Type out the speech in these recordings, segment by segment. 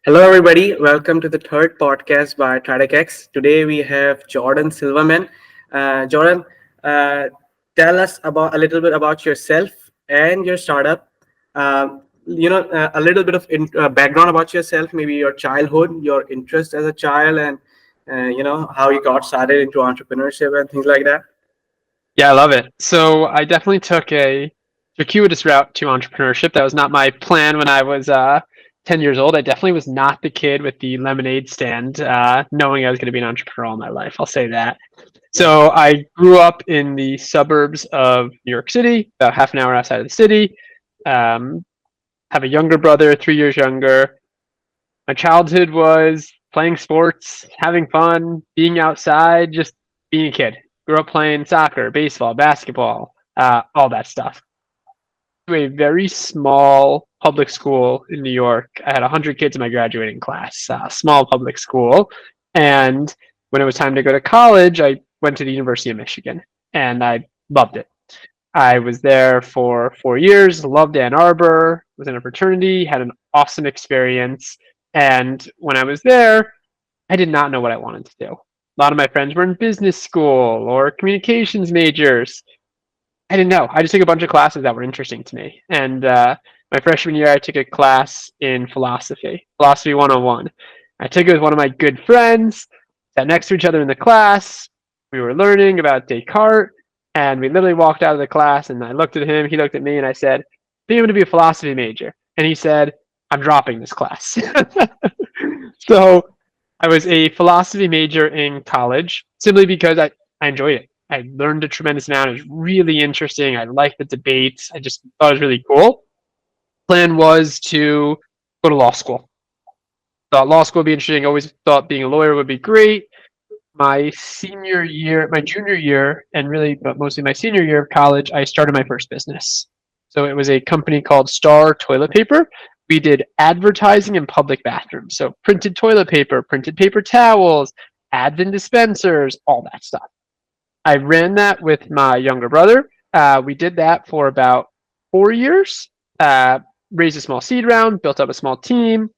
Hello everybody. Welcome to the third podcast by TradecX. Today we have Jordan Silverman. Jordan, uh, tell us about a little bit about yourself and your startup. A little bit of background about yourself, maybe your childhood, your interest as a child, and how you got started into entrepreneurship and things like that. Yeah, I love it. So I definitely took a circuitous route to entrepreneurship. That was not my plan when I was 10 years old. I definitely was not the kid with the lemonade stand, knowing I was going to be an entrepreneur all my life. I'll say that. Yeah. So I grew up in the suburbs of New York City, about half an hour outside of the city. Um, have a younger brother, 3 years younger. My childhood was playing sports, having fun, being outside, just being a kid. Grew up playing soccer, baseball, basketball, all that stuff. To a very small public school in New York. I had 100 kids in my graduating class, small public school. And when it was time to go to college, I went to the University of Michigan and I loved it. I was there for 4 years, loved Ann Arbor, was in a fraternity, had an awesome experience. And when I was there, I did not know what I wanted to do. A lot of my friends were in business school or communications majors. I didn't know. I just took a bunch of classes that were interesting to me. And my freshman year, I took a class in philosophy 101. I took it with one of my good friends, sat next to each other in the class. We were learning about Descartes, and we literally walked out of the class, and I looked at him, he looked at me, and I said, I think I'm going to be a philosophy major. And he said, I'm dropping this class. So I was a philosophy major in college simply because I enjoyed it. I learned a tremendous amount. It was really interesting. I liked the debates. I just thought it was really cool. Plan was to go to law school. Thought law school would be interesting. Always thought being a lawyer would be great. My junior year, and really, but mostly my senior year of college, I started my first business. So it was a company called Star Toilet Paper. We did advertising in public bathrooms. So printed toilet paper, printed paper towels, Advent dispensers, all that stuff. I ran that with my younger brother. We did that for about 4 years. Uh, Raised a small seed round, built up a small team,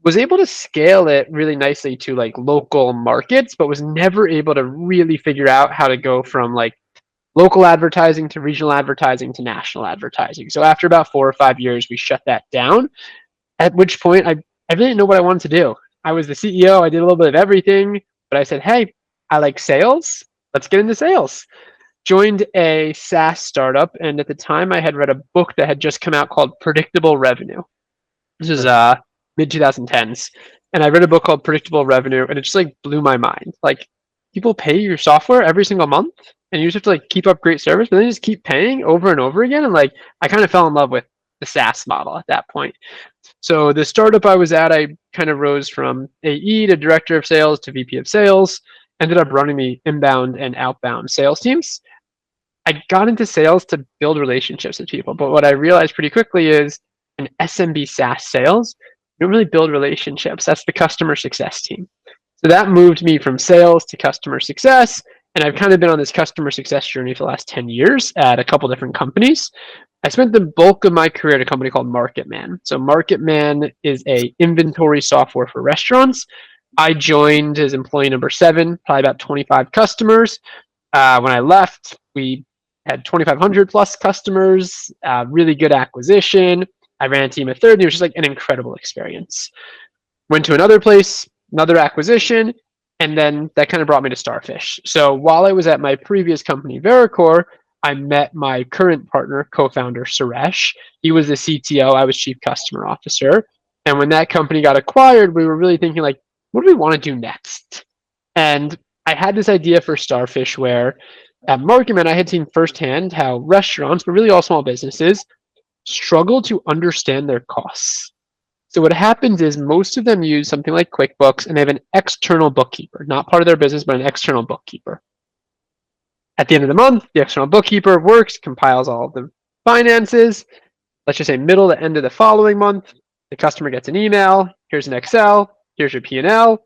was able to scale it really nicely to like local markets, but was never able to really figure out how to go from like local advertising to regional advertising to national advertising. So after about 4 or 5 years, we shut that down. At which point, I really didn't know what I wanted to do. I was the CEO. I did a little bit of everything, but I said, hey, I like sales. Let's get into sales. Joined a SaaS startup, and at the time, I had read a book that had just come out called Predictable Revenue. This is mid 2010s, and I read a book called Predictable Revenue, and it just like blew my mind. Like people pay your software every single month, and you just have to like keep up great service, but then you just keep paying over and over again. And like I kind of fell in love with the SaaS model at that point. So the startup I was at, I kind of rose from AE to director of sales to VP of sales. Ended up running the inbound and outbound sales teams. I got into sales to build relationships with people, but what I realized pretty quickly is in SMB SaaS sales, you don't really build relationships. That's the customer success team. So that moved me from sales to customer success, and I've kind of been on this customer success journey for the last 10 years at a couple different companies. I spent the bulk of my career at a company called MarketMan. So MarketMan is a inventory software for restaurants. I joined as employee number 7, probably about 25 customers. When I left, we had 2,500 plus customers, really good acquisition. I ran a team of 30. It was just like an incredible experience. Went to another place, another acquisition, and then that kind of brought me to Starfish. So while I was at my previous company, Vericore, I met my current partner, co-founder Suresh. He was the CTO. I was chief customer officer. And when that company got acquired, we were really thinking like, what do we want to do next? And I had this idea for Starfish where at Marketman, I had seen firsthand how restaurants, but really all small businesses, struggle to understand their costs. So what happens is most of them use something like QuickBooks and they have an external bookkeeper, not part of their business, but an external bookkeeper. At the end of the month, the external bookkeeper works, compiles all of the finances. Let's just say middle to end of the following month, the customer gets an email. Here's an Excel. Here's your P&L.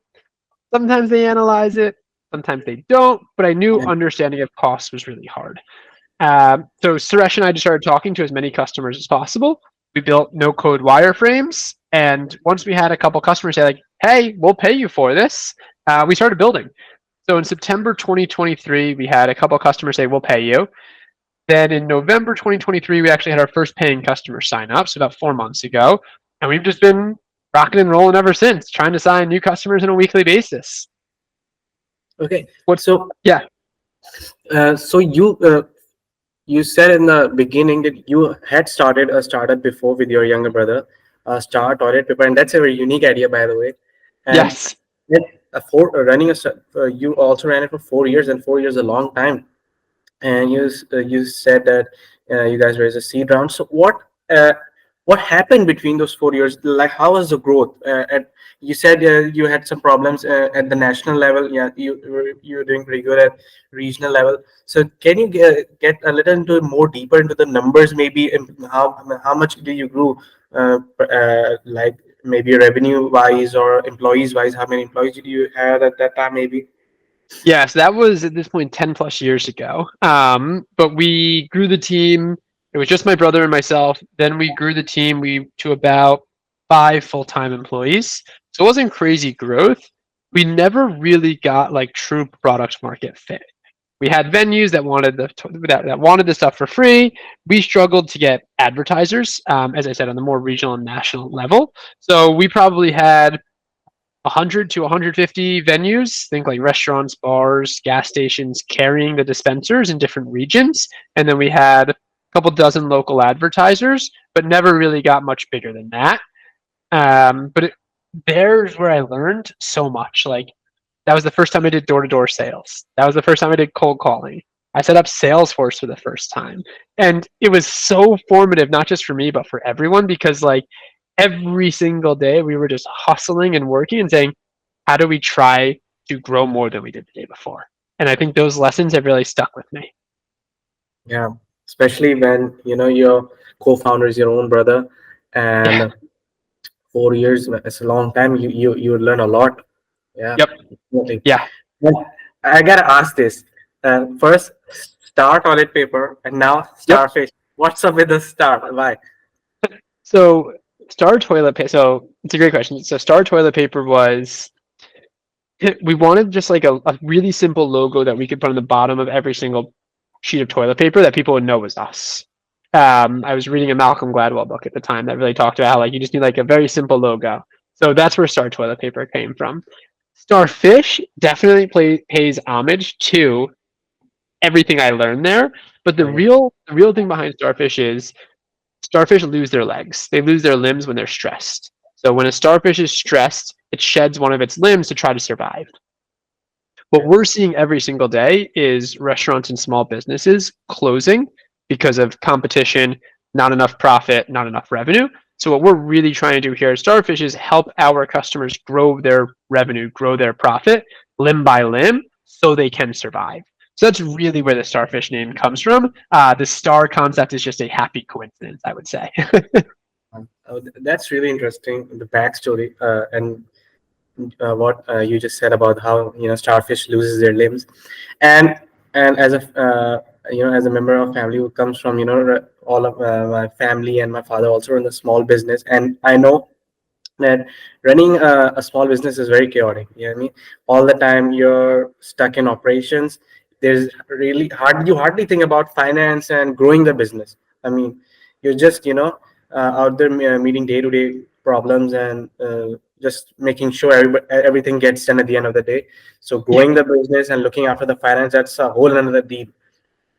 Sometimes they analyze it. Sometimes they don't. But I knew understanding of costs was really hard. So Suresh and I just started talking to as many customers as possible. We built no-code wireframes, And once we had a couple customers say like, "Hey, we'll pay you for this," we started building. So in September 2023, we had a couple customers say, "We'll pay you." Then in November 2023, we actually had our first paying customer sign up, so about 4 months ago. And we've just been rocking and rolling ever since, trying to sign new customers on a weekly basis. Okay. What? So, Yeah. so you said in the beginning that you had started a startup before with your younger brother, Star Toilet Paper, and that's a very unique idea, by the way. And Yes. then, running you also ran it for 4 years, and 4 years is a long time. And you said that you guys raised a seed round. So what happened between those 4 years? Like, how was the growth? You said you had some problems at the national level. Yeah, you were doing pretty good at regional level. So can you get a little into more deeper into the numbers, maybe, and how much did you grow, like maybe revenue wise or employees wise? How many employees did you have at that time, maybe? Yeah, so that was at this point 10 plus years ago. But we grew the team. It was just my brother and myself. Then we grew the team to about 5 full-time employees. So it wasn't crazy growth. We never really got like true product market fit. We had venues that wanted that wanted the stuff for free. We struggled to get advertisers, as I said, on the more regional and national level. So we probably had 100 to 150 venues, think like restaurants, bars, gas stations, carrying the dispensers in different regions. And then we had a couple dozen local advertisers, but never really got much bigger than that. There's where I learned so much. Like, that was the first time I did door to door sales. That was the first time I did cold calling. I set up Salesforce for the first time. And it was so formative, not just for me, but for everyone, because like every single day we were just hustling and working and saying, how do we try to grow more than we did the day before? And I think those lessons have really stuck with me. Yeah, especially when your co-founder is your own brother, Yeah. and 4 years, it's a long time. You learn a lot. Yeah, Yep. definitely. Yeah. But I gotta ask this. First, Star Toilet Paper, and now Yep. Starfish. What's up with the Star? Why? So Star Toilet Paper. So it's a great question. So Star Toilet Paper was, we wanted just like a really simple logo that we could put on the bottom of every single sheet of toilet paper that people would know was us. I was reading a Malcolm Gladwell book at the time that really talked about how like you just need like a very simple logo. So that's where Star Toilet Paper came from. Starfish definitely pays homage to everything I learned there, but Oh, yeah. the real thing behind Starfish is starfish lose their legs. They lose their limbs when they're stressed. So when a starfish is stressed, it sheds one of its limbs to try to survive. What Okay. we're seeing every single day is restaurants and small businesses closing because of competition, not enough profit, not enough revenue. So what we're really trying to do here at Starfish is help our customers grow their revenue, grow their profit limb by limb so they can survive. So that's really where the Starfish name comes from. The star concept is just a happy coincidence, I would say. That's really interesting. The backstory, and what you just said about how starfish loses their limbs, and as a as a member of family who comes from all of my family, and my father also run a small business, and I know that running a small business is very chaotic. You know what I mean? All the time you're stuck in operations. There's really you hardly think about finance and growing the business. I mean, you're just out there meeting day to day problems, and just making sure everything gets done at the end of the day. So Yeah. growing the business and looking after the finance, that's a whole another deal.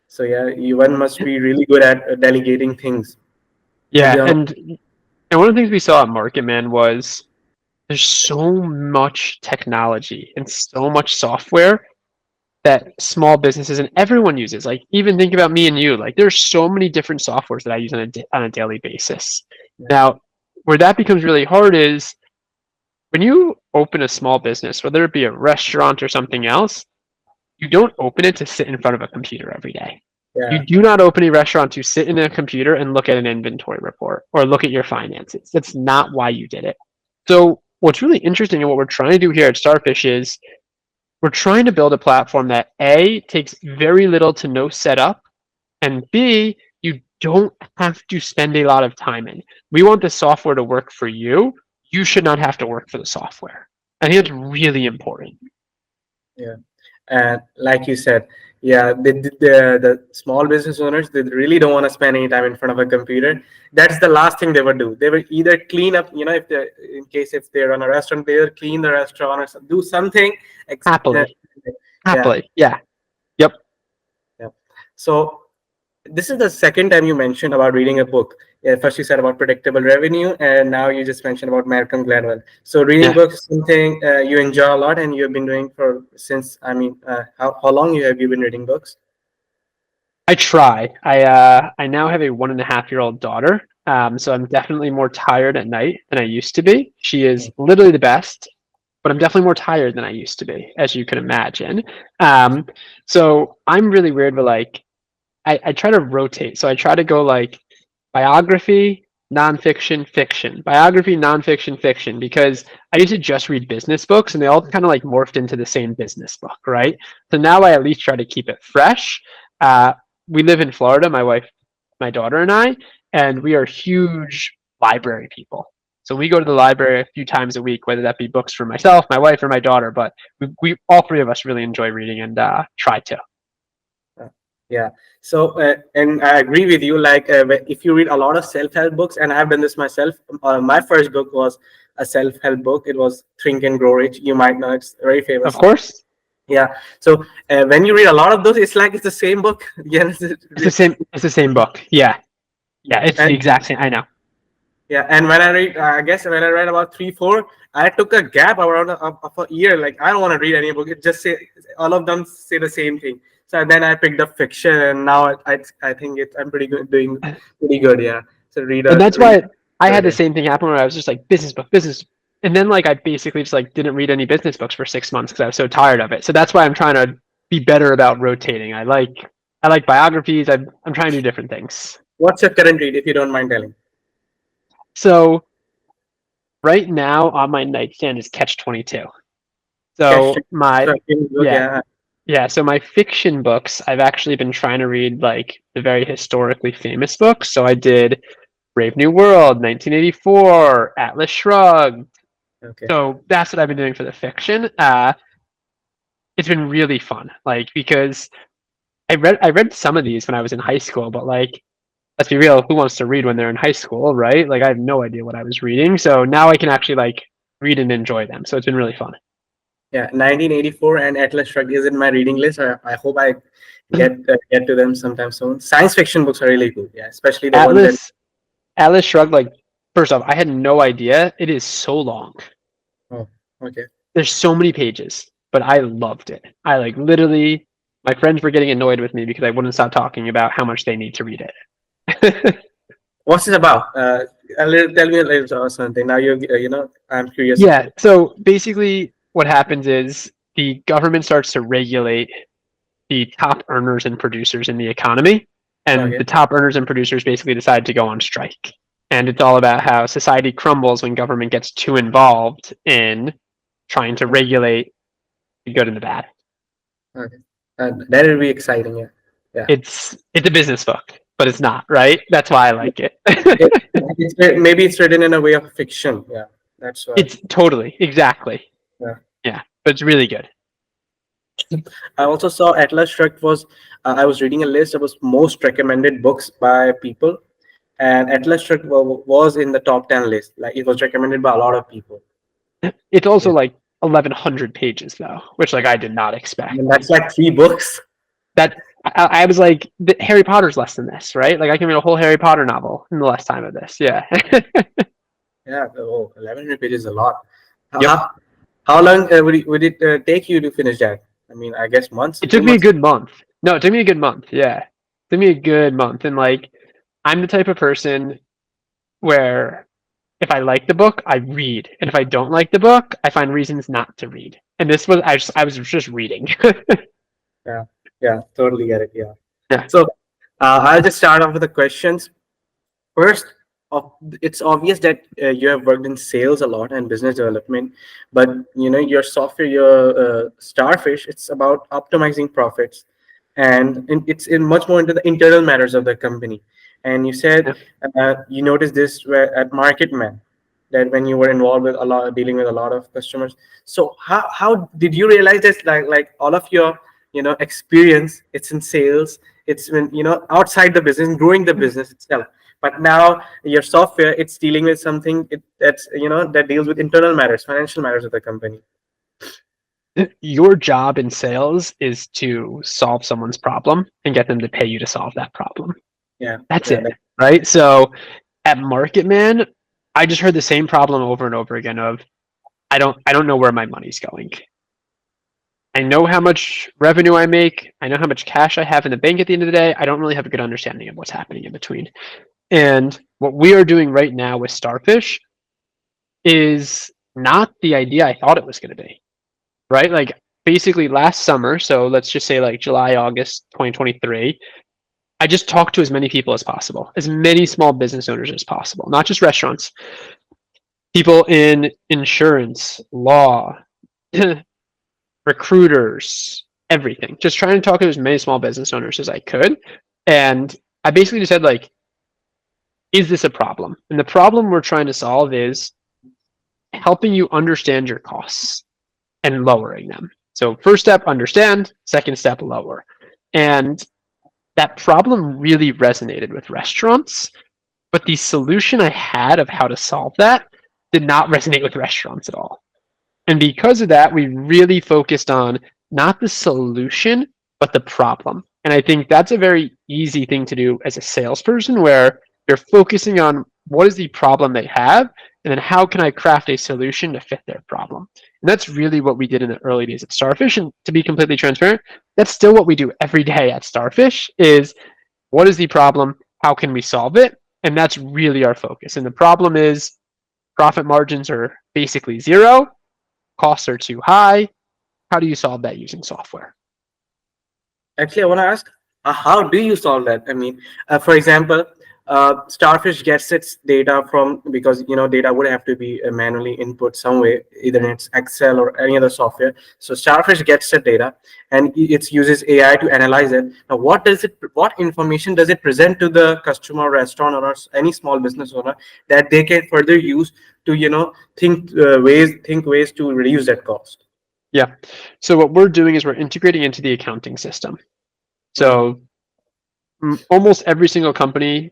So yeah, one must be really good at delegating things. Yeah, Yeah. and one of the things we saw at Market Man was there's so much technology and so much software that small businesses and everyone uses. Like, even think about me and you. Like, there's so many different softwares that I use on a daily basis. Now, where that becomes really hard is when you open a small business, whether it be a restaurant or something else, you don't open it to sit in front of a computer every day. Yeah. You do not open a restaurant to sit in a computer and look at an inventory report or look at your finances. That's not why you did it. So, what's really interesting and what we're trying to do here at Starfish is we're trying to build a platform that A, takes very little to no setup, and B, you don't have to spend a lot of time in. We want the software to work for you you should not have to work for the software. I think it's really important. Yeah. And like you said, yeah, the small business owners, they really don't want to spend any time in front of a computer. That's the last thing they would do. They will either clean up, if they, in case if they run a restaurant, they will clean the restaurant or do something. Uh, Happily. yeah, Happily. Yeah. Yep. yeah. So this is the second time you mentioned about reading a book. Yeah, first you said about predictable revenue, and now you just mentioned about Malcolm Gladwell. So reading Yeah. books is something you enjoy a lot, and you've been doing for since. I mean, how long have you been reading books? I try. I now have a 1.5-year-old daughter. So I'm definitely more tired at night than I used to be. She is literally the best, but I'm definitely more tired than I used to be, as you can imagine. Um, so I'm really weird, but like I try to rotate. So I try to go like biography, nonfiction, fiction, biography, nonfiction, fiction, because I used to just read business books and they all kind of like morphed into the same business book, right? So now I at least try to keep it fresh. Uh, we live in Florida, my wife, my daughter, and we are huge library people. So we go to the library a few times a week, whether that be books for myself, my wife, or my daughter. But we all three of us really enjoy reading and try to. Uh, Yeah. So, and I agree with you. Like, if you read a lot of self-help books, and I've done this myself. My first book was a self-help book. It was Think and Grow Rich. You might know it's very Of famous. course, Yeah. So, when you read a lot of those, it's like it's the same book. Yes. it's the same. It's the same book. Yeah, yeah, it's the And exact same. I know. yeah, and when I read, I guess when I read about three, four, I took a gap around of a year. Like I don't want to read any book. It just say all of them say the same thing. So then I picked up fiction, and now I think I'm pretty good, doing pretty good. Yeah. So And that's read why I had the again. same thing happen where I was just like business book, business, and then like I basically just like didn't read any business books for 6 months because I was so tired of it. So that's why I'm trying to be better about rotating. I like biographies. I'm trying to do different things. What's your current read, if you don't mind telling? So right now on my nightstand is Catch 22. Cash. So my Book. yeah, Yeah. yeah, so my fiction books, I've actually been trying to read like the very historically famous books. So I did Brave New World, 1984, Atlas Shrugged. Okay. So that's what I've been doing for the fiction. It's been really fun, like because I read some of these when I was in high school, but like let's be real, who wants to read when they're in high school, right? Like I have no idea what I was reading, so now I can actually like read and enjoy them. So it's been really fun. Yeah. 1984 and Atlas Shrugged is in my reading list. I hope I get to them sometime soon. Science fiction books are really good. Yeah, especially the ones that. Atlas Atlas Shrugged, like first off, I had no idea it is so long. Oh, okay. There's so many pages, but I loved it. I like literally, my friends were getting annoyed with me because I wouldn't stop talking about how much they need to read it. What's it about? Tell me a little or something. Now I'm curious. Yeah, so basically what happens is the government starts to regulate the top earners and producers in the economy, and Okay. the top earners and producers basically decide to go on strike. And it's all about how society crumbles when government gets too involved in trying to regulate the good and the bad. Okay. That will be exciting. Yeah. Yeah. It's a business book, but it's not, right? That's why I like it. Maybe it's written in a way of fiction. Yeah. That's why. It's totally, exactly. Yeah. Yeah, but it's really good. I also saw Atlas Shrugged was. I was reading a list of most recommended books by people, and Atlas Shrugged was in the top 10 list. Like it was recommended by a lot of people. It's Yeah. also like 1,100 pages though, which like I did not And expect. that's like three books. That I was like, Harry Potter's less than this, right? Like I can read a whole Harry Potter novel in the less time of this. Yeah. Yeah. Oh, 1100 pages is a lot. How, Yep. how, how long would it take you to finish that? I mean, I guess months, It few took me a months. good month. No, it took me a good month. Yeah. It took me a good month. And like, I'm the type of person where if I like the book, I read. And if I don't like the book, I find reasons not to read. And this was, I was just reading. Yeah. Yeah. Totally get it. Yeah. Yeah. So I'll just start off with the questions. First, it's obvious that you have worked in sales a lot and business development, but your software, your Starfish, it's about optimizing profits, and it's in much more into the internal matters of the company. And you said Yeah. you noticed this where at MarketMan. that when you were involved with a lot, dealing with a lot of customers. So how did you realize that like all of your experience, it's in sales, it's when outside the business, growing the business itself, but now your software, it's dealing with something that's that deals with internal matters, financial matters of the company. Your job in sales is to solve someone's problem and get them to pay you to solve that problem. Yeah, That's yeah, it, right? So at MarketMan, I just heard the same problem over and over again of I don't know where my money's going. I know how much revenue I make. I know how much cash I have in the bank at the end of the day. I don't really have a good understanding of what's happening in between. And what we are doing right now with Starfish is not the idea I thought it was going to be, right? Like basically last summer, so let's just say like July, August 2023, I just talked to as many people as possible, as many small business owners as possible, not just restaurants, people in insurance, law, recruiters, everything. Just trying to talk to as many small business owners as I could. And I basically just said, like, is this a problem? And the problem we're trying to solve is helping you understand your costs and lowering them. So first step, understand. Second step, lower. And that problem really resonated with restaurants, but the solution I had of how to solve that did not resonate with restaurants at all. And because of that, we really focused on not the solution, but the problem. And I think that's a very easy thing to do as a salesperson, where you're focusing on what is the problem they have, and then how can I craft a solution to fit their problem. And that's really what we did in the early days at Starfish. And to be completely transparent, that's still what we do every day at Starfish is what is the problem? How can we solve it? And that's really our focus. And the problem is profit margins are basically zero, costs are too high. How do you solve that using software? Actually, I want to ask, how do you solve that? I mean, for example, Starfish gets its data from, because data would have to be manually input some way, either in its Excel or any other software. So Starfish gets the data and it uses AI to analyze it. Now, what information does it present to the customer, restaurant, or any small business owner that they can further use to think ways to reduce that cost? Yeah. So what we're doing is we're integrating into the accounting system. So almost every single company,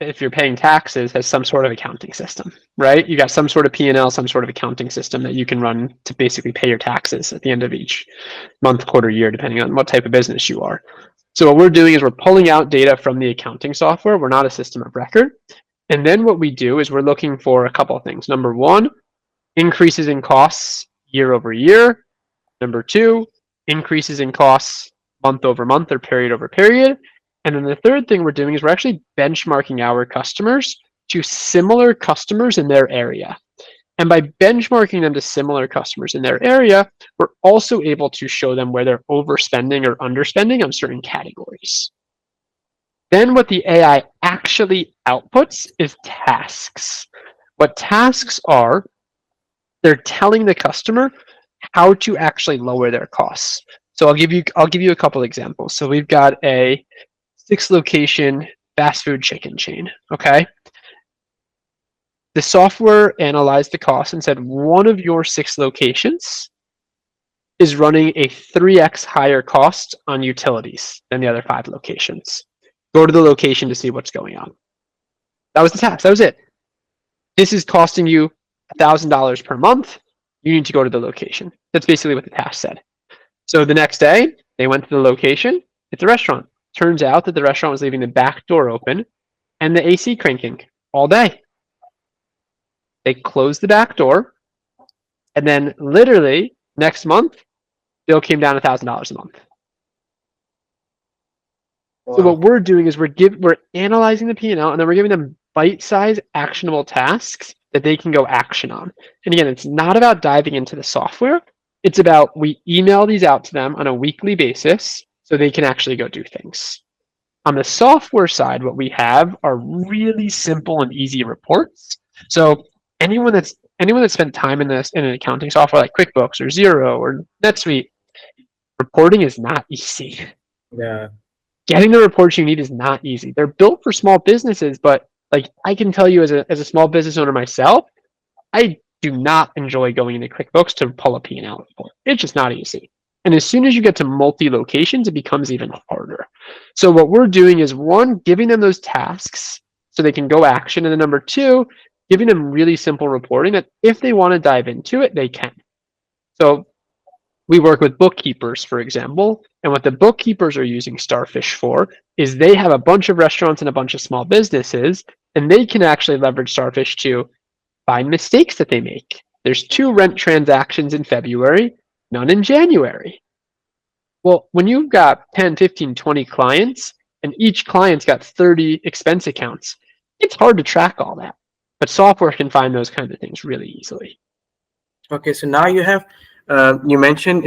if you're paying taxes, has some sort of accounting system, right? You got some sort of P&L, some sort of accounting system that you can run to basically pay your taxes at the end of each month, quarter, year, depending on what type of business you are. So what we're doing is we're pulling out data from the accounting software. We're not a system of record. And then what we do is we're looking for a couple of things. Number one, increases in costs year over year. Number two, increases in costs month over month or period over period. And then the third thing we're doing is we're actually benchmarking our customers to similar customers in their area. And by benchmarking them to similar customers in their area, we're also able to show them where they're overspending or underspending on certain categories. Then what the AI actually outputs is tasks. What tasks are, they're telling the customer how to actually lower their costs. So I'll give you a couple examples. So we've got a 6-location fast food chicken chain. Okay. The software analyzed the cost and said one of your 6 locations is running a 3x higher cost on utilities than the other 5 locations. Go to the location to see what's going on. That was the task. That was it. This is costing you $1,000 per month. You need to go to the location. That's basically what the task said. So the next day, they went to the location. It's a restaurant. Turns out that the restaurant was leaving the back door open and the AC cranking all day. They closed the back door, and then literally next month, bill came down $1,000 a month. Wow. So what we're doing is we're analyzing the P&L, and then we're giving them bite-sized actionable tasks that they can go action on. And again, it's not about diving into the software. It's about we email these out to them on a weekly basis so they can actually go do things. On the software side, what we have are really simple and easy reports. So anyone that's spent time in an accounting software like QuickBooks or Xero or NetSuite, reporting is not easy. Yeah. Getting the reports you need is not easy. They're built for small businesses, but like I can tell you as a small business owner myself, I do not enjoy going into QuickBooks to pull a P&L report. It's just not easy. And as soon as you get to multi-locations, it becomes even harder. So what we're doing is, one, giving them those tasks so they can go action. And then number two, giving them really simple reporting that if they want to dive into it, they can. So we work with bookkeepers, for example, and what the bookkeepers are using Starfish for is they have a bunch of restaurants and a bunch of small businesses, and they can actually leverage Starfish to find mistakes that they make. There's 2 rent transactions in February, none in January. Well, when you've got 10, 15, 20 clients, and each client's got 30 expense accounts, it's hard to track all that. But software can find those kinds of things really easily. Okay, so now you have, you mentioned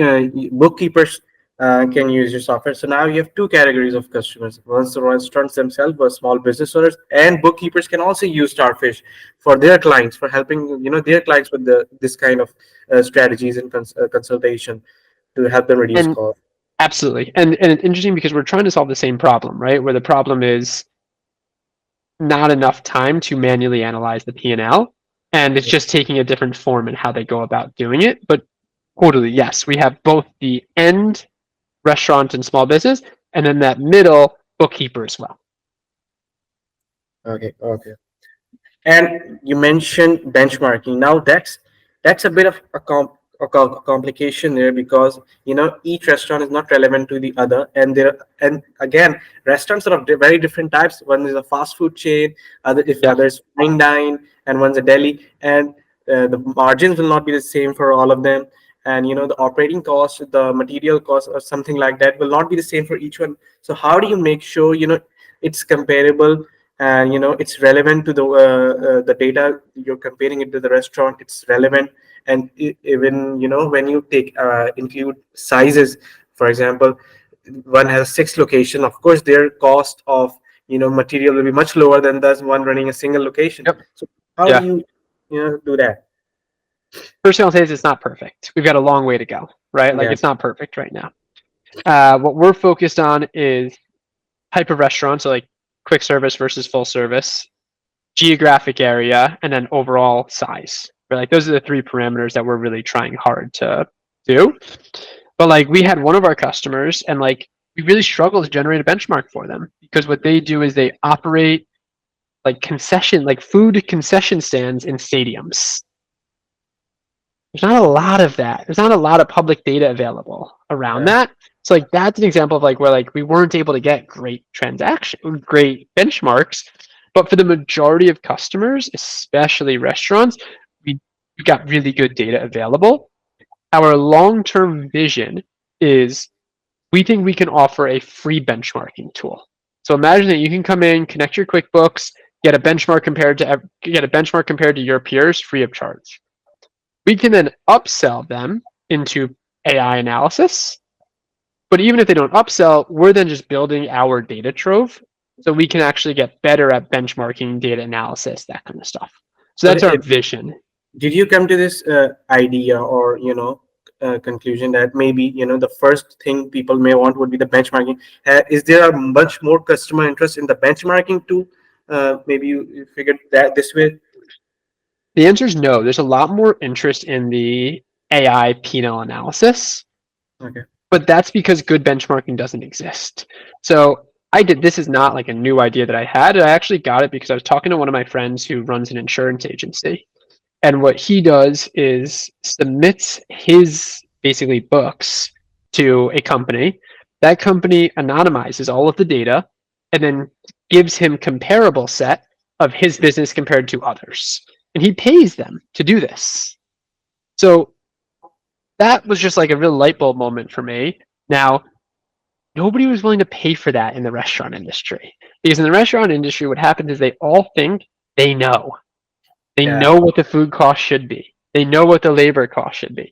bookkeepers can use your software. So now you have 2 categories of customers. One's the restaurants themselves, or small business owners, and bookkeepers can also use Starfish for their clients, for helping their clients with this kind of strategies and consultation to help them reduce And costs. absolutely. And it's interesting because we're trying to solve the same problem, right? Where the problem is not enough time to manually analyze the P&L, and it's just taking a different form in how they go about doing it. But totally, yes, we have both the end restaurant and small business, and then that middle bookkeeper as well. Okay, okay. And you mentioned benchmarking. Now that's a bit of a complication there, because each restaurant is not relevant to the other, and again, restaurants are of very different types. One is a fast food chain, Yeah. others fine dine, and one's a deli, and the margins will not be the same for all of them. And the operating cost, the material cost, or something like that will not be the same for each one. So how do you make sure it's comparable, and it's relevant to the data you're comparing it to the restaurant? It's relevant. And even when you take include sizes, for example, one has 6 location, of course their cost of material will be much lower than does one running a single location. Yep. So how do Yeah. you do that? First thing I'll say is it's not perfect. We've got a long way to go, right? Like Yeah. it's not perfect right now. What we're focused on is type of restaurant, so like quick service versus full service, geographic area, and then overall size. Right? Like those are the 3 parameters that we're really trying hard to do. But like we had one of our customers, and like we really struggled to generate a benchmark for them, because what they do is they operate like food concession stands in stadiums. There's not a lot of that. There's not a lot of public data available around Yeah. that. So like that's an example of like where like we weren't able to get great great benchmarks. But for the majority of customers, especially restaurants, we got really good data available. Our long-term vision is we think we can offer a free benchmarking tool. So imagine that you can come in, connect your QuickBooks, get a benchmark compared to your peers free of charge. We can then upsell them into AI analysis. But even if they don't upsell, we're then just building our data trove so we can actually get better at benchmarking, data analysis, that kind of stuff. So But that's our vision. did you come to this idea, or conclusion, that maybe the first thing people may want would be the benchmarking? Is there a much more customer interest in the benchmarking too? Maybe you figured that this way. The answer is no. There's a lot more interest in the AI P&L analysis, Okay. but that's because good benchmarking doesn't exist. So this is not like a new idea that I had. I actually got it because I was talking to one of my friends who runs an insurance agency. And what he does is submits his basically books to a company. That company anonymizes all of the data and then gives him comparable set of his business compared to others. And he pays them to do this. So that was just like a real light bulb moment for me. Now, nobody was willing to pay for that in the restaurant industry. Because in the restaurant industry, what happens is they all think they know. They Yeah. know what the food cost should be. They know what the labor cost should be.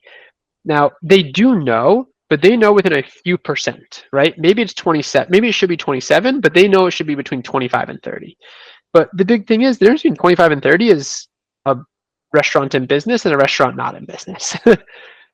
Now, they do know, but they know within a few percent, right? Maybe it's 27, maybe it should be 27, but they know it should be between 25 and 30. But the big thing is the difference between 25 and 30 is a restaurant in business and a restaurant not in business.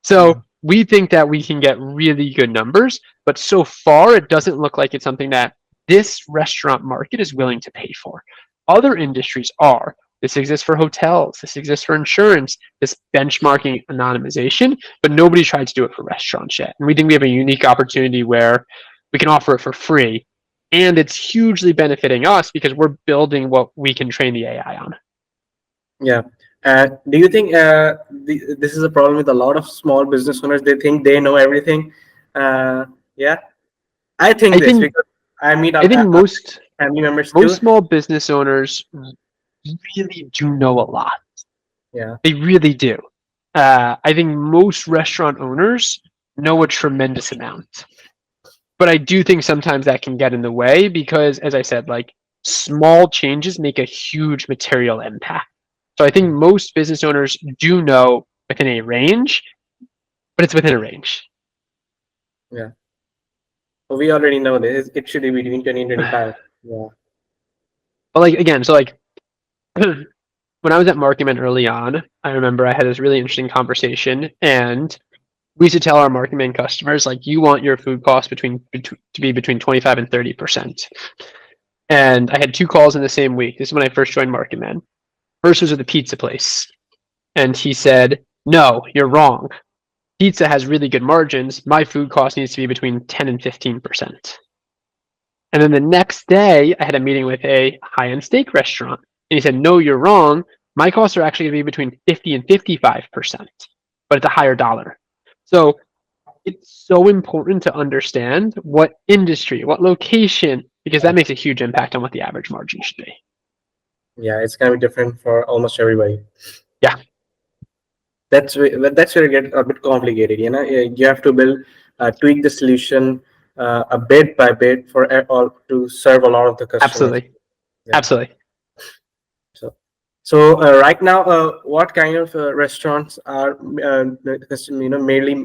So we think that we can get really good numbers, but so far it doesn't look like it's something that this restaurant market is willing to pay for. Other industries are. This exists for hotels. This exists for insurance. This benchmarking anonymization, but nobody tried to do it for restaurants yet. And we think we have a unique opportunity where we can offer it for free, and it's hugely benefiting us because we're building what we can train the AI on. Yeah. Do you think this is a problem with a lot of small business owners? They think they know everything. Yeah, I think I this think because I meet I up think most family members most too. small business owners really do know a lot. Yeah. They really do. I think most restaurant owners know a tremendous amount. But I do think sometimes that can get in the way because, as I said, like small changes make a huge material impact. So I think most business owners do know within a range, but it's within a range. Yeah. So we already know this. It should be between 20 and But 25. Yeah. like again, so like when I was at Marketing early on, I remember I had this really interesting conversation, and we used to tell our Marketing customers like, you want your food costs to be between 25 and 30%. And I had two calls in the same week. This is when I first joined Marketing. First was at the pizza place, and he said, "No, you're wrong. Pizza has really good margins. My food cost needs to be between 10 and 15%." And then the next day, I had a meeting with a high-end steak restaurant, and he said, "No, you're wrong. My costs are actually going to be between 50 and 55%, but it's a higher dollar." So it's so important to understand what industry, what location, because that makes a huge impact on what the average margin should be. Yeah, it's gonna be different for almost everybody. Yeah, That's where it get a bit complicated. You have to build, tweak the solution a bit by bit for all to serve a lot of the customers. absolutely. Yeah. Absolutely. So, right now, what kind of restaurants are mainly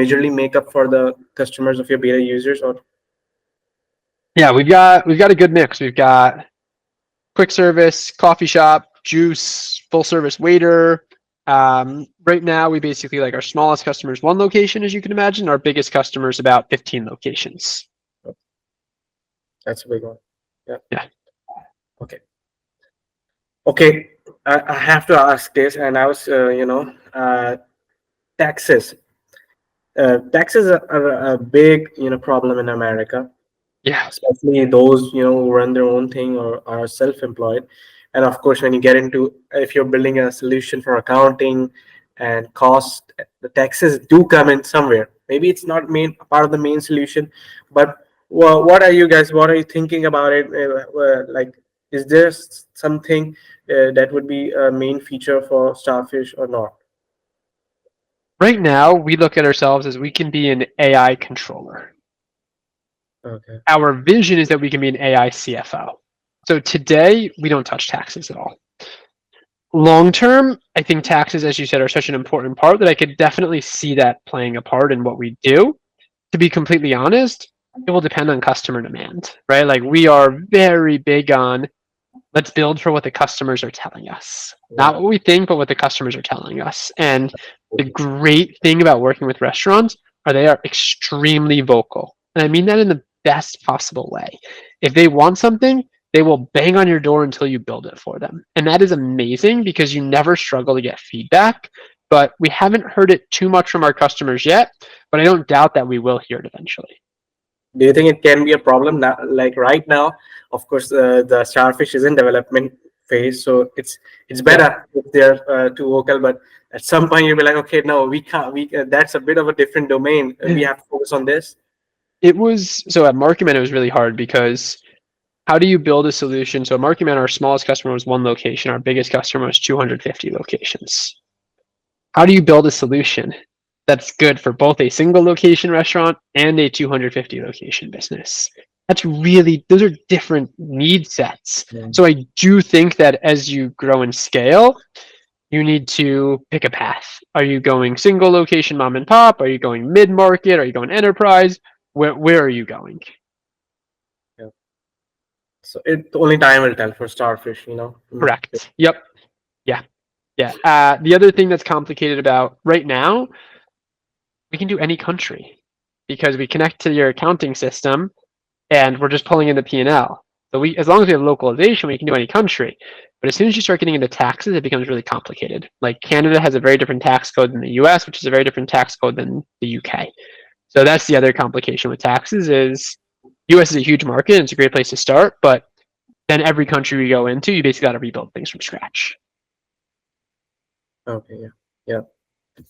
majorly make up for the customers of your beta users? Or Yeah, we've got a good mix. We've got quick service, coffee shop, juice, full service waiter. Right now, we basically like our smallest customers one location, as you can imagine. Our biggest customers about 15 locations. that's a big one. Yeah. Yeah. Okay. Okay. I have to ask this, and I was, taxes. Taxes are a big, problem in America, Yeah. especially those who run their own thing or are self-employed. And of course, when you get into, if you're building a solution for accounting and cost, the taxes do come in somewhere. Maybe it's not main part of the main solution, but what are you thinking about it? Like, is there something that would be a main feature for Starfish or not? Right now, we look at ourselves as we can be an AI controller. Okay. Our vision is that we can be an AI CFO. So today, we don't touch taxes at all. Long term, I think taxes, as you said, are such an important part that I could definitely see that playing a part in what we do. To be completely honest, it will depend on customer demand, right? Like we are very big on let's build for what the customers are telling us, Yeah. not what we think, but what the customers are telling us. And the great thing about working with restaurants are they are extremely vocal. And I mean that in the best possible way. If they want something, they will bang on your door until you build it for them. And that is amazing because you never struggle to get feedback. But we haven't heard it too much from our customers yet, but I don't doubt that we will hear it eventually. Do you think it can be a problem now? Like right now, of course, the Starfish is in development phase, so it's Yeah. better if they're too vocal. But at some point, you'll be like, okay, no, we can't. That's a bit of a different domain. We have to focus on this. It was so at Markman, it was really hard because how do you build a solution? So at Markman, our smallest customer was one location, our biggest customer was 250 locations. How do you build a solution that's good for both a single location restaurant and a 250 location business? Those are different need sets. Yeah. So I do think that as you grow and scale, you need to pick a path. Are you going single location mom and pop? Are you going mid market? Are you going enterprise? Where are you going? Yeah. So only time will tell for Starfish. Correct. Yep. Yeah. Yeah. The other thing that's complicated about right now, we can do any country because we connect to your accounting system and we're just pulling in the P&L. So as long as we have localization, we can do any country. But as soon as you start getting into taxes, it becomes really complicated. Like Canada has a very different tax code than the US, which is a very different tax code than the UK. So that's the other complication with taxes is US is a huge market and it's a great place to start, but then every country we go into, you basically got to rebuild things from scratch. Okay, yeah,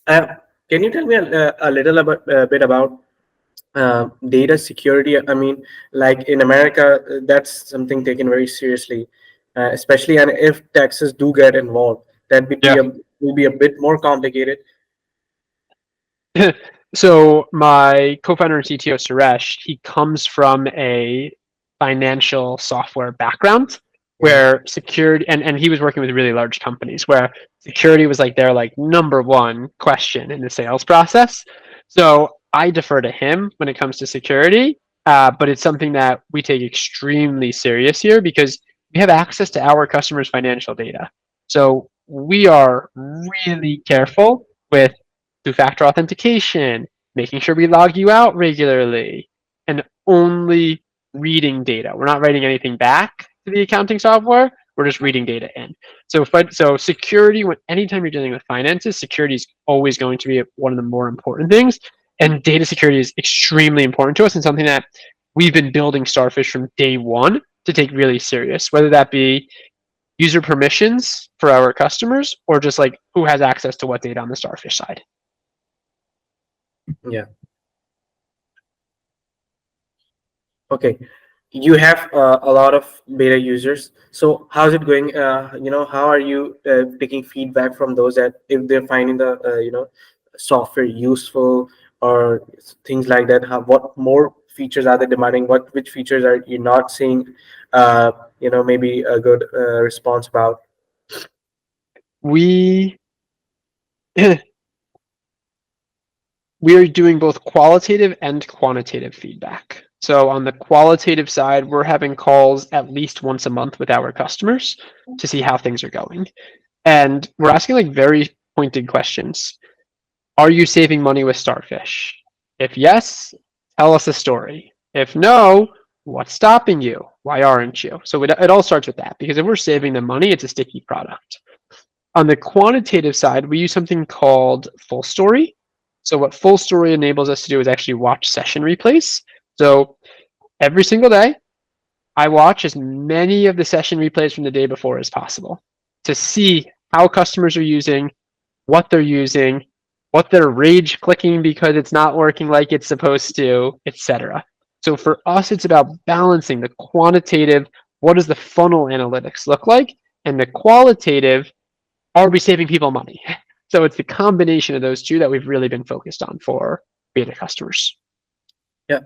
yeah. Can you tell me a little bit about data security? I mean, like in America, that's something taken very seriously, especially and if taxes do get involved, that Yeah. will be a bit more complicated. So my co-founder and CTO Suresh, he comes from a financial software background Mhm. where security and he was working with really large companies where security was like their like number one question in the sales process. So I defer to him when it comes to security, but it's something that we take extremely serious here because we have access to our customers' financial data. So we are really careful with two-factor authentication, making sure we log you out regularly, and only reading data. We're not writing anything back to the accounting software. We're just reading data in. So security, anytime you're dealing with finances, security is always going to be one of the more important things. And data security is extremely important to us and something that we've been building Starfish from day one to take really serious, whether that be user permissions for our customers or just like who has access to what data on the Starfish side. Yeah. Okay. You have a lot of beta users. So how's it going? How are you taking feedback from those that if they're finding the software useful or things like that? What more features are they demanding? Which features are you not seeing? Maybe a good response about. We we are doing both qualitative and quantitative feedback. So on the qualitative side, we're having calls at least once a month with our customers to see how things are going. And we're asking like very pointed questions. Are you saving money with Starfish? If yes, tell us a story. If no, what's stopping you? Why aren't you? So it all starts with that because if we're saving them money, it's a sticky product. On the quantitative side, we use something called full story. So what full story enables us to do is actually watch session replays. So every single day, I watch as many of the session replays from the day before as possible to see how customers are using, what they're using, what they're rage clicking because it's not working like it's supposed to, etc. So for us, it's about balancing the quantitative, what does the funnel analytics look like, and the qualitative, are we saving people money? So it's the combination of those two that we've really been focused on for beta customers. Yeah,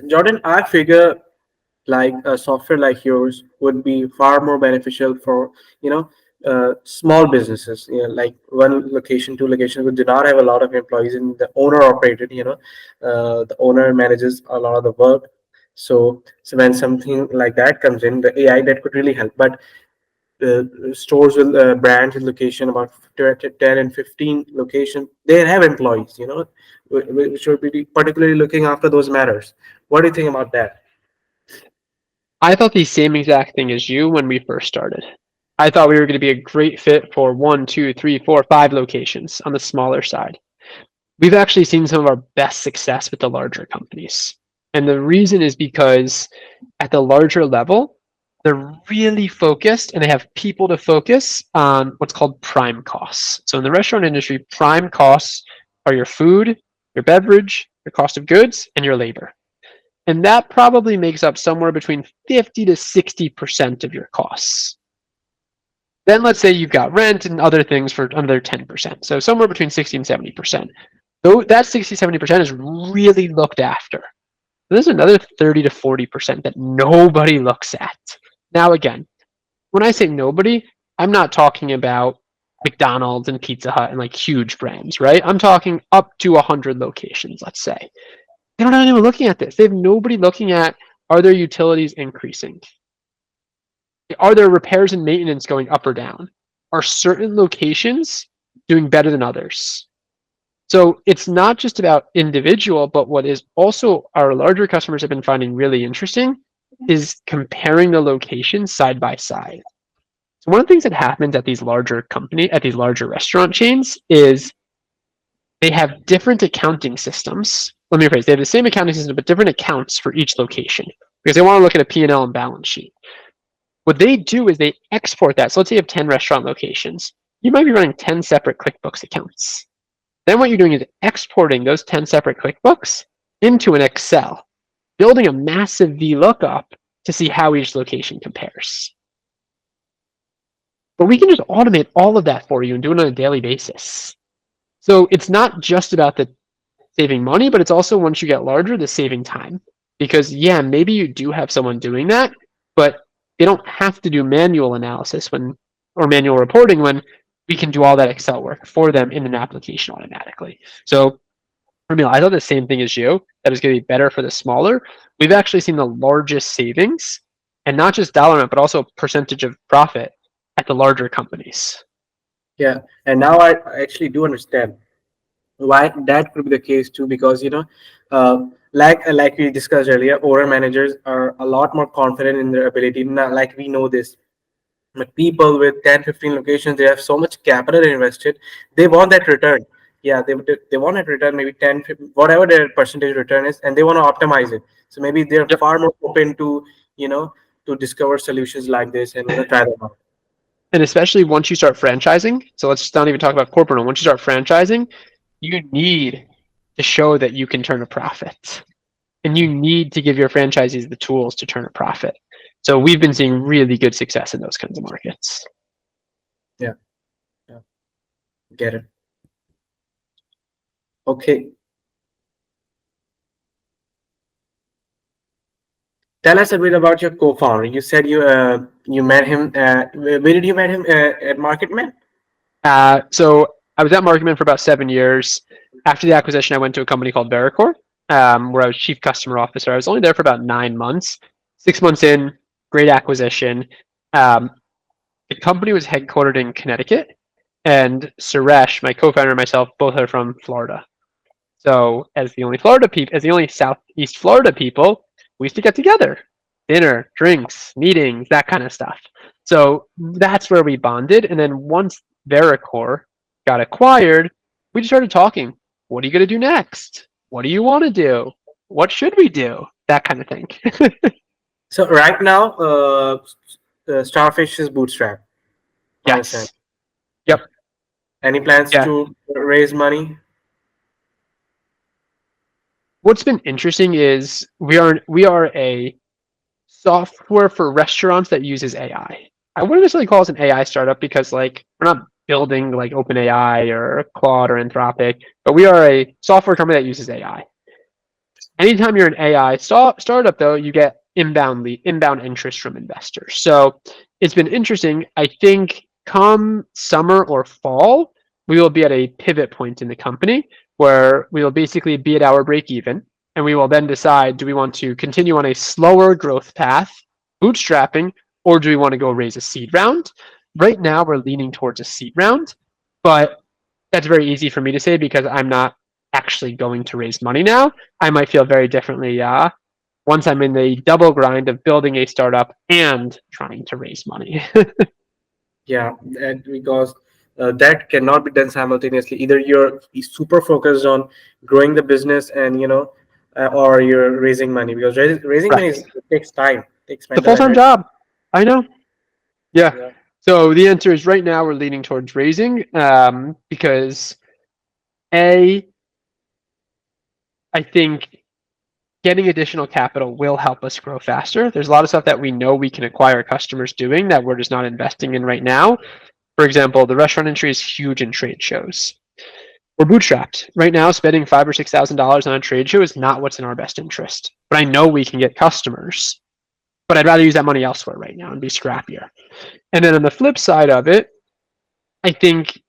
Jordan, I figure like a software like yours would be far more beneficial for small businesses, like one location, two locations, who do not have a lot of employees and the owner operated, the owner manages a lot of the work. So when something like that comes in, the AI that could really help. But stores with brands with location about 10 and 15 location, they have employees, which should be particularly looking after those matters. What do you think about that? I thought the same exact thing as you when we first started. I thought we were going to be a great fit for 1, 2, 3, 4, 5 locations on the smaller side. We've actually seen some of our best success with the larger companies. And the reason is because at the larger level, they're really focused and they have people to focus on what's called prime costs. So in the restaurant industry, prime costs are your food, your beverage, your cost of goods, and your labor. And that probably makes up somewhere between 50 to 60% of your costs. Then let's say you've got rent and other things for another 10%. So somewhere between 60 and 70%. Though that 60, 70% is really looked after. There's another 30 to 40% that nobody looks at. Now, again, when I say nobody, I'm not talking about McDonald's and Pizza Hut and like huge brands, right? I'm talking up to 100 locations, let's say. They don't have anyone looking at this. They have nobody looking at, are their utilities increasing? Are there repairs and maintenance going up or down? Are certain locations doing better than others? So it's not just about individual, but what is also our larger customers have been finding really interesting is comparing the locations side by side. So one of the things that happens at these larger restaurant chains is they have different accounting systems. Let me rephrase, they have the same accounting system, but different accounts for each location because they want to look at a P&L and L and balance sheet. What they do is they export that. So let's say you have 10 restaurant locations. You might be running 10 separate QuickBooks accounts. Then what you're doing is exporting those 10 separate QuickBooks into an Excel, building a massive VLOOKUP to see how each location compares. But we can just automate all of that for you and do it on a daily basis. So it's not just about the saving money, but it's also, once you get larger, the saving time. Because yeah, maybe you do have someone doing that, but they don't have to do manual analysis or manual reporting when we can do all that Excel work for them in an application automatically. So Ramil, I thought the same thing as you, that is going to be better for the smaller. We've actually seen the largest savings, and not just dollar amount, but also percentage of profit at the larger companies. Yeah, and now I actually do understand why that could be the case too, because like we discussed earlier, owner managers are a lot more confident in their ability. Now, like we know this, but people with 10-15 locations, they have so much capital invested, they want that return. Yeah, they want that return, maybe 10 whatever their percentage return is, and they want to optimize it. So maybe they're Yep. far more open to to discover solutions like this and try them out. And especially once you start franchising, so let's just not even talk about corporate. Once you start franchising, you need to show that you can turn a profit. And you need to give your franchisees the tools to turn a profit. So we've been seeing really good success in those kinds of markets. Yeah, yeah, get it. Okay, tell us a bit about your co-founder. You said you met him. Where did you met him? At MarketMan? So I was at Markman for about 7 years. After the acquisition, I went to a company called Vericore, where I was chief customer officer. I was only there for about 9 months. 6 months in, great acquisition. Um, the company was headquartered in Connecticut, and Suresh, my co-founder, and myself both are from Florida. So as the only Southeast Florida people, we used to get together, dinner, drinks, meetings, that kind of stuff. So that's where we bonded. And then once Vericore got acquired, we just started talking. What are you going to do next? What do you want to do? What should we do? That kind of thing. So right now, Starfish is bootstrap. I understand. Yes. Yep. Any plans Yeah. to raise money? What's been interesting is we are a software for restaurants that uses AI. I wouldn't necessarily call us an AI startup because we're not building like OpenAI or Claude or Anthropic, but we are a software company that uses AI. Anytime you're an AI startup, though, you get inbound interest from investors. So it's been interesting. I think come summer or fall, we will be at a pivot point in the company where we will basically be at our break even, and we will then decide, do we want to continue on a slower growth path, bootstrapping, or do we want to go raise a seed round? Right now, we're leaning towards a seed round, but that's very easy for me to say because I'm not actually going to raise money now. I might feel very differently once I'm in the double grind of building a startup and trying to raise money. Yeah, and because that cannot be done simultaneously. Either you're super focused on growing the business and or you're raising money, because raising money Correct. it takes time, takes It's a mental full-time energy. job. I know. Yeah. Yeah, So the answer is right now we're leaning towards raising because A, I think getting additional capital will help us grow faster. There's a lot of stuff that we know we can acquire customers doing that we're just not investing in right now. For example, the restaurant industry is huge in trade shows. We're bootstrapped. Right now, spending $5,000 or $6,000 on a trade show is not what's in our best interest. But I know we can get customers. But I'd rather use that money elsewhere right now and be scrappier. And then on the flip side of it, I think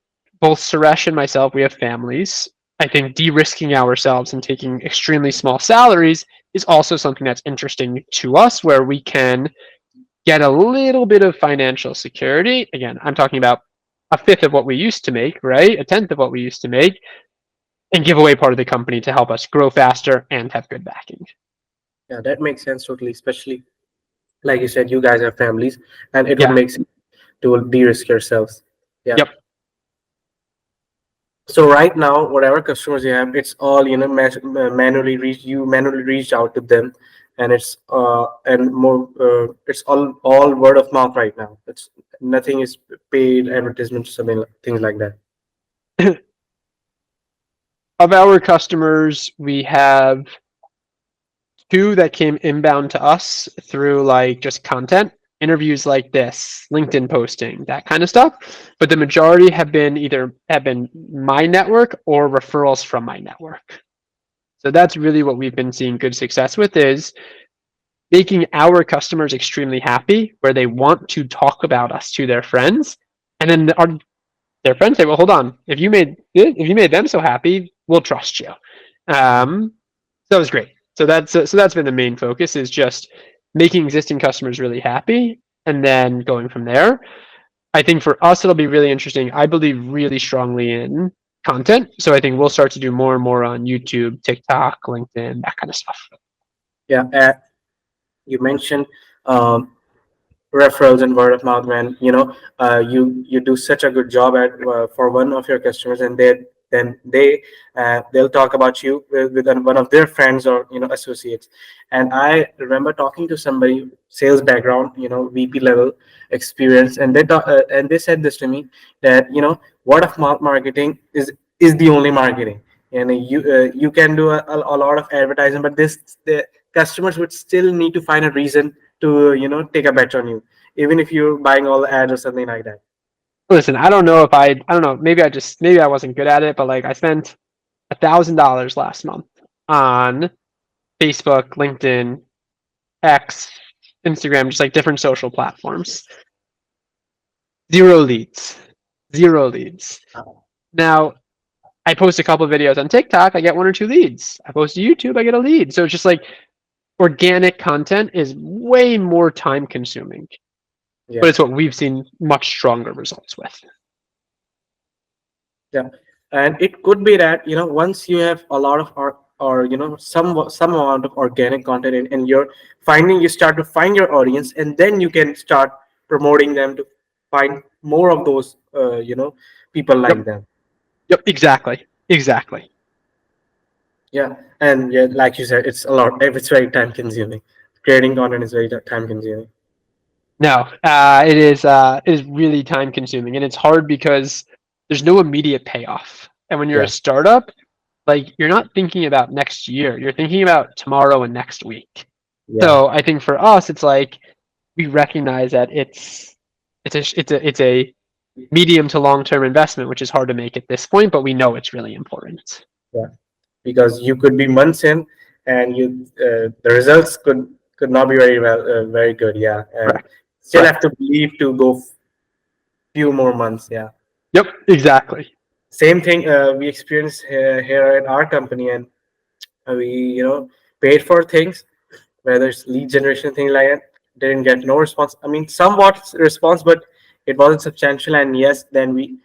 both Suresh and myself, we have families. I think de-risking ourselves and taking extremely small salaries is also something that's interesting to us, where we can get a little bit of financial security. Again, I'm talking about a fifth of what we used to make, right? A tenth of what we used to make, and give away part of the company to help us grow faster and have good backing. yeah, that makes sense totally, especially. Like you said, you guys have families, and it would Yeah. make sense to de-risk yourselves. Yeah. Yep. So right now, whatever customers you have, it's all manually reach out to them, and it's all word of mouth right now. It's nothing is paid advertisements, something things like that. Of our customers, we have two that came inbound to us through like just content, interviews like this, LinkedIn posting, that kind of stuff. But the majority have been my network or referrals from my network. So that's really what we've been seeing good success with, is making our customers extremely happy, where they want to talk about us to their friends, and then their friends say, "Well, hold on, if you made them so happy, we'll trust you." So that was great. So that's been the main focus, is just making existing customers really happy and then going from there. I think for us it'll be really interesting. I believe really strongly in content, so I think we'll start to do more and more on YouTube, TikTok, LinkedIn, that kind of stuff. Yeah. You mentioned um, referrals and word of mouth, man. You do such a good job at for one of your customers, and they'll talk about you with one of their friends or associates. And I remember talking to somebody, sales background, VP level experience, and and they said this to me, that word of mouth marketing is the only marketing. And you can do a lot of advertising, but the customers would still need to find a reason to take a bet on you, even if you're buying all the ads or something like that. Listen, I don't know if I don't know, maybe I wasn't good at it, but like I spent $1,000 last month on Facebook, LinkedIn, X, Instagram, just like different social platforms. Zero leads. Zero leads. Now, I post a couple of videos on TikTok, I get one or two leads. I post to YouTube, I get a lead. So it's just like organic content is way more time consuming, but Yeah. it's what we've seen much stronger results with. Yeah. And it could be that once you have a lot of or some amount of organic content, and you start to find your audience, and then you can start promoting them to find more of those people like Yep. them. Yep. Exactly. Exactly. Yeah. And yeah, like you said, it's very time consuming. Creating content is very time consuming. No, it is really time consuming, and it's hard because there's no immediate payoff. And when you're a Yeah. startup, like you're not thinking about next year, you're thinking about tomorrow and next week. Yeah. So I think for us, it's like we recognize that it's a medium to long term investment, which is hard to make at this point, but we know it's really important. Yeah. Because you could be months in, and the results could not be very good. Yeah. And Correct. still have Correct. to believe to go few more months. Yeah. Yep. Exactly. Same thing we experienced here at our company, and we paid for things, whether it's lead generation, thing like that. Didn't get no response. I mean, somewhat response, but it wasn't substantial. And yes, then we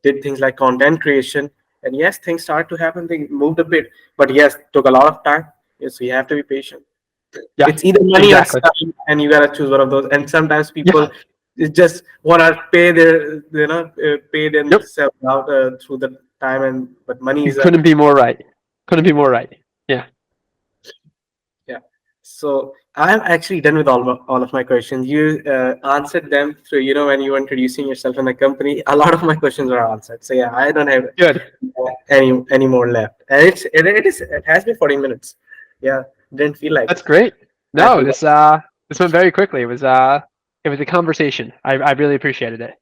did things like content creation, and yes, things started to happen. They moved a bit, but yes, took a lot of time. Yes, so you have to be patient. Yeah. It's either money or Exactly. time, and you gotta choose one of those. And sometimes people Yeah. just want to pay their pay Yep. themselves out through the time, and but money You is a. couldn't be more right. Couldn't be more right. Yeah. Yeah. So I'm actually done with all of my questions. You answered them through, when you were introducing yourself in the company. A lot of my questions are answered. So yeah, I don't have Good. any more left. And it has been 40 minutes. Yeah, didn't feel like That's great. I No, forgot. this went very quickly. It was a conversation. I really appreciated it.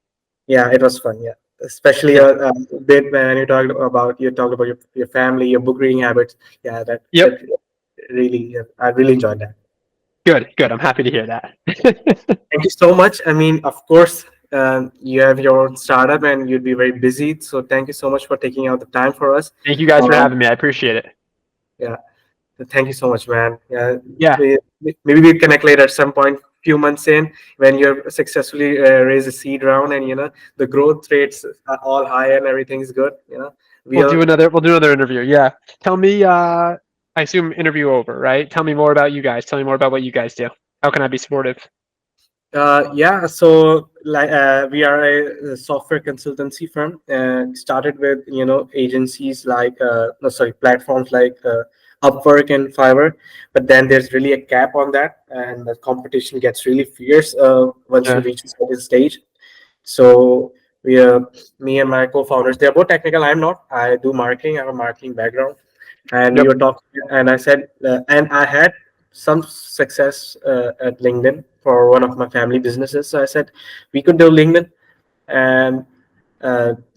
Yeah, it was fun. Yeah, especially Yeah. bit when you talked about your family, your book reading habits. Yeah, that Yep. really, yeah, I really enjoyed that. Good. Good. I'm happy to hear that. Thank you so much. I mean, of course, you have your own startup and you'd be very busy. So thank you so much for taking out the time for us. Thank you guys for Um, having me. I appreciate it. yeah, thank you so much, man. Yeah, Yeah. maybe we connect later at some point, few months in, when you're successfully raised a seed round, and the growth rates are all high and everything's good. We'll We'll do another interview. Yeah. Tell me I assume interview over, right? Tell me more about you guys. Tell me more about what you guys do. How can I be supportive? Yeah, so like we are a software consultancy firm. Started with agencies like no sorry platforms like Upwork and Fiverr, but then there's really a cap on that, and the competition gets really fierce once you Yeah. reach a certain stage. So we me and my co-founders, they're both technical. I'm not. I do marketing. I have a marketing background, and we Yep. were talking, and I said, and I had some success at LinkedIn for one of my family businesses. So I said we could do LinkedIn, and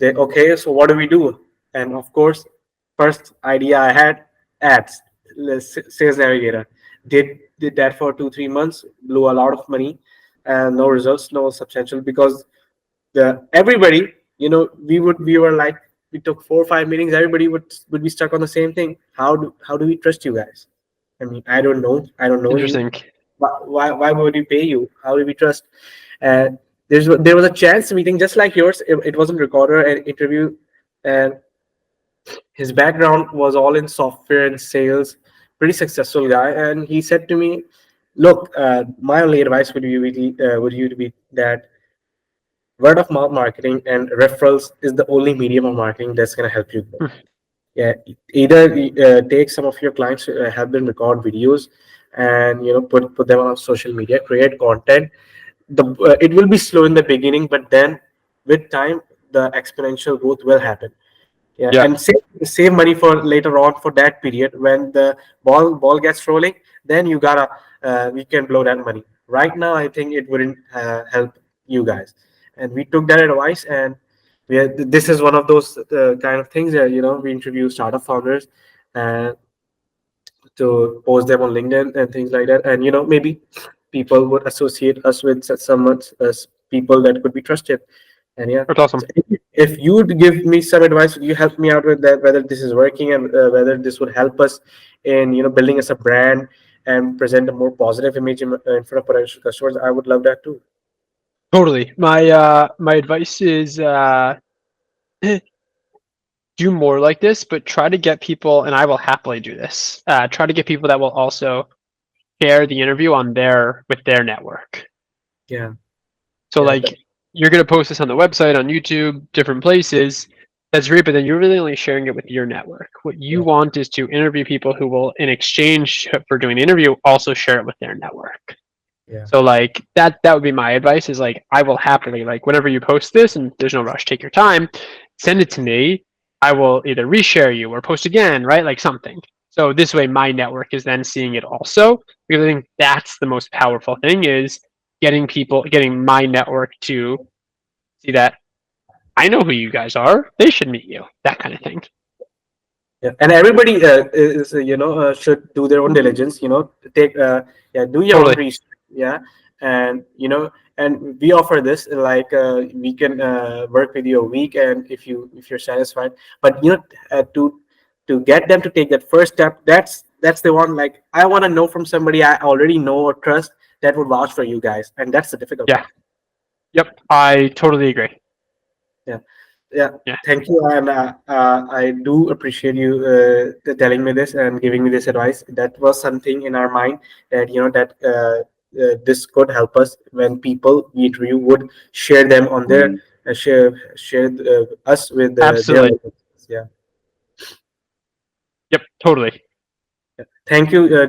they okay. So what do we do? And of course, first idea I had, ads, sales navigator. Did that for 2 3 months, blew a lot of money, and no results, no substantial, because the everybody, we were like, we took 4 or 5 meetings, everybody would be stuck on the same thing. How do we trust you guys? I mean, I don't know you. Interesting. Why would we pay you? How do we trust? And there was a chance meeting just like yours. It wasn't recorded an interview, and his background was all in software and sales, pretty successful guy, and he said to me, look, my only advice would you to be that word of mouth marketing and referrals is the only medium of marketing that's going to help you grow. Hmm. Yeah, either take some of your clients, help them record videos, and put them on social media, create content. It will be slow in the beginning, but then with time the exponential growth will happen. Yeah, Yeah. and save money for later on, for that period when the ball gets rolling. Then you can blow that money. Right now I think it wouldn't help you guys, and we took that advice, and this is one of those kind of things that we interview startup founders and to post them on LinkedIn and things like that. And maybe people would associate us with such someone as people that could be trusted. And yeah, That's so awesome. if you would give me some advice, would you help me out with that? Whether this is working, and whether this would help us in building us a brand and present a more positive image in front of potential customers. I would love that too. Totally. My advice is do more like this, but try to get people, and I will happily do this. Try to get people that will also share the interview on with their network. Yeah, So yeah, like you're gonna post this on the website, on YouTube, different places. That's great, but then you're really only sharing it with your network. What you yeah, want is to interview people who will, in exchange for doing the interview, also share it with their network. yeah, So like that would be my advice is like I will happily like whenever you post this and there's no rush, take your time, send it to me. I will either reshare you or post again, right? Like something. So this way my network is then seeing it also because I think that's the most powerful thing is getting my network to see that I know who you guys are. They should meet you. That kind of thing. yeah. And everybody is should do their own diligence. Take yeah, do your own Totally. research. Yeah, and and we offer this like we can work with you a week, and if you're satisfied. But to get them to take that first step, that's the one. Like, I want to know from somebody I already know or trust that would vouch for you guys, and that's the difficult Yeah. part. Yep. I totally agree. Yeah. Yeah, Yeah. thank you, and I do appreciate you telling me this and giving me this advice. That was something in our mind that this could help us when people we interview would share them on their share us with their Absolutely. audiences. Yeah, Yep. Totally. thank you,